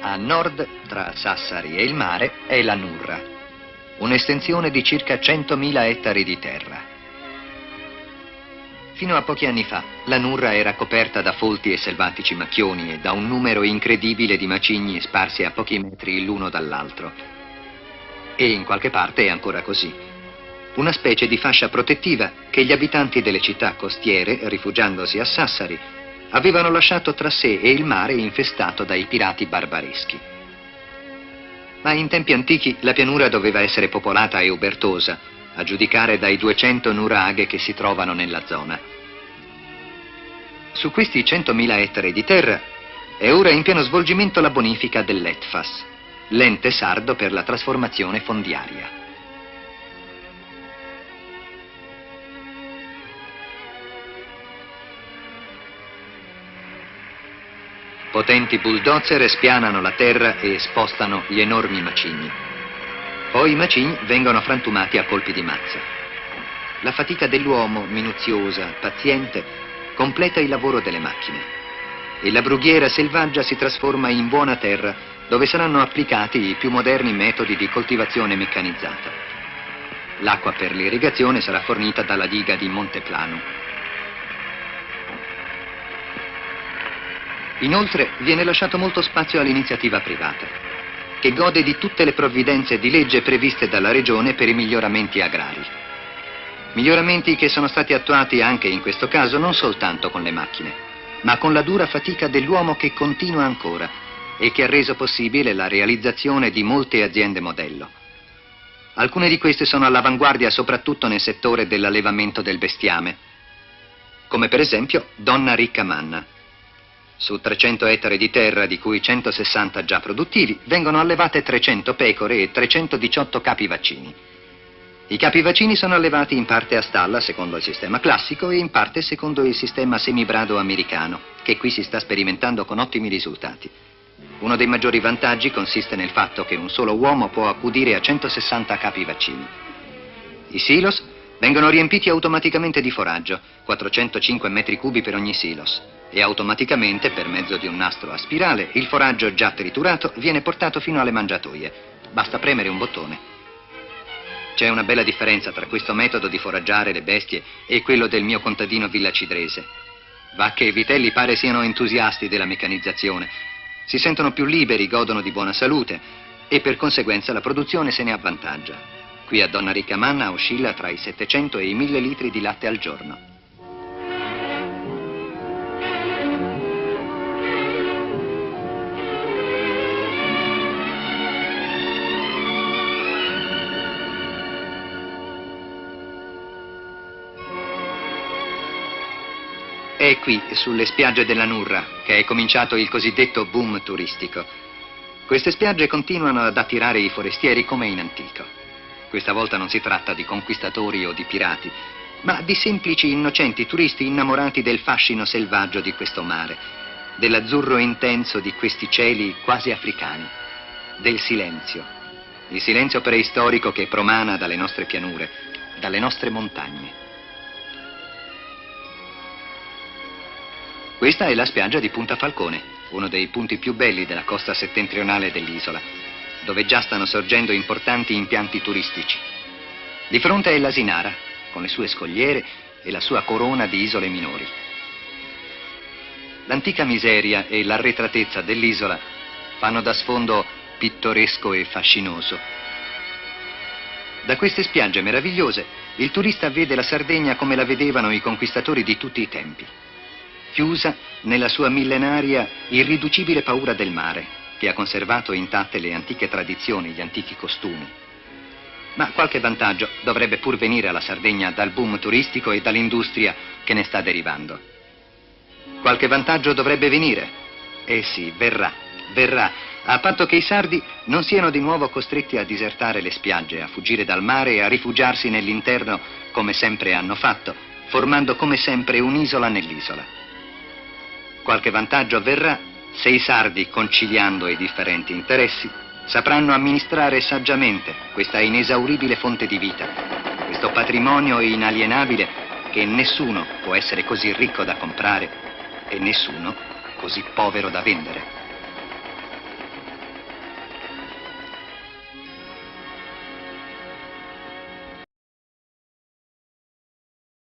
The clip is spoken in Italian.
A nord, tra Sassari e il mare, è la Nurra, un'estensione di circa 100.000 ettari di terra. Fino a pochi anni fa, la Nurra era coperta da folti e selvatici macchioni e da un numero incredibile di macigni sparsi a pochi metri l'uno dall'altro. E in qualche parte è ancora così. Una specie di fascia protettiva che gli abitanti delle città costiere, rifugiandosi a Sassari, avevano lasciato tra sé e il mare infestato dai pirati barbareschi. Ma in tempi antichi la pianura doveva essere popolata e ubertosa, a giudicare dai 200 nuraghe che si trovano nella zona. Su questi 100.000 ettari di terra è ora in pieno svolgimento la bonifica dell'ETFAS, l'ente sardo per la trasformazione fondiaria. Potenti bulldozer spianano la terra e spostano gli enormi macigni. Poi i macigni vengono frantumati a colpi di mazza. La fatica dell'uomo, minuziosa, paziente, completa il lavoro delle macchine. E la brughiera selvaggia si trasforma in buona terra, dove saranno applicati i più moderni metodi di coltivazione meccanizzata. L'acqua per l'irrigazione sarà fornita dalla diga di Monteplano. Inoltre viene lasciato molto spazio all'iniziativa privata, che gode di tutte le provvidenze di legge previste dalla Regione per i miglioramenti agrari. Miglioramenti che sono stati attuati anche in questo caso non soltanto con le macchine, ma con la dura fatica dell'uomo che continua ancora e che ha reso possibile la realizzazione di molte aziende modello. Alcune di queste sono all'avanguardia soprattutto nel settore dell'allevamento del bestiame, come per esempio Donna Ricca Manna. Su 300 ettari di terra, di cui 160 già produttivi, vengono allevate 300 pecore e 318 capi vaccini. I capi vaccini sono allevati in parte a stalla secondo il sistema classico e in parte secondo il sistema semibrado americano, che qui si sta sperimentando con ottimi risultati. Uno dei maggiori vantaggi consiste nel fatto che un solo uomo può accudire a 160 capi vaccini. I silos vengono riempiti automaticamente di foraggio, 405 metri cubi per ogni silos, e automaticamente, per mezzo di un nastro a spirale, il foraggio già triturato viene portato fino alle mangiatoie. Basta premere un bottone. C'è una bella differenza tra questo metodo di foraggiare le bestie e quello del mio contadino villacidrese. Vacche e vitelli pare siano entusiasti della meccanizzazione. Si sentono più liberi, godono di buona salute e per conseguenza la produzione se ne avvantaggia. Qui a Donna Ricca Manna oscilla tra i 700 e i 1000 litri di latte al giorno. È qui, sulle spiagge della Nurra, che è cominciato il cosiddetto boom turistico. Queste spiagge continuano ad attirare i forestieri come in antico. Questa volta non si tratta di conquistatori o di pirati, ma di semplici innocenti turisti innamorati del fascino selvaggio di questo mare, dell'azzurro intenso di questi cieli quasi africani, del silenzio, il silenzio preistorico che promana dalle nostre pianure, dalle nostre montagne. Questa è la spiaggia di Punta Falcone, uno dei punti più belli della costa settentrionale dell'isola, dove già stanno sorgendo importanti impianti turistici. Di fronte è l'Asinara, con le sue scogliere e la sua corona di isole minori. L'antica miseria e l'arretratezza dell'isola fanno da sfondo pittoresco e fascinoso. Da queste spiagge meravigliose, il turista vede la Sardegna come la vedevano i conquistatori di tutti i tempi, chiusa nella sua millenaria, irriducibile paura del mare, che ha conservato intatte le antiche tradizioni, gli antichi costumi. Ma qualche vantaggio dovrebbe pur venire alla Sardegna dal boom turistico e dall'industria che ne sta derivando. Qualche vantaggio dovrebbe venire. Eh sì, verrà, a patto che i sardi non siano di nuovo costretti a disertare le spiagge, a fuggire dal mare e a rifugiarsi nell'interno come sempre hanno fatto, formando come sempre un'isola nell'isola. Qualche vantaggio avverrà se i sardi, conciliando i differenti interessi, sapranno amministrare saggiamente questa inesauribile fonte di vita, questo patrimonio inalienabile che nessuno può essere così ricco da comprare e nessuno così povero da vendere.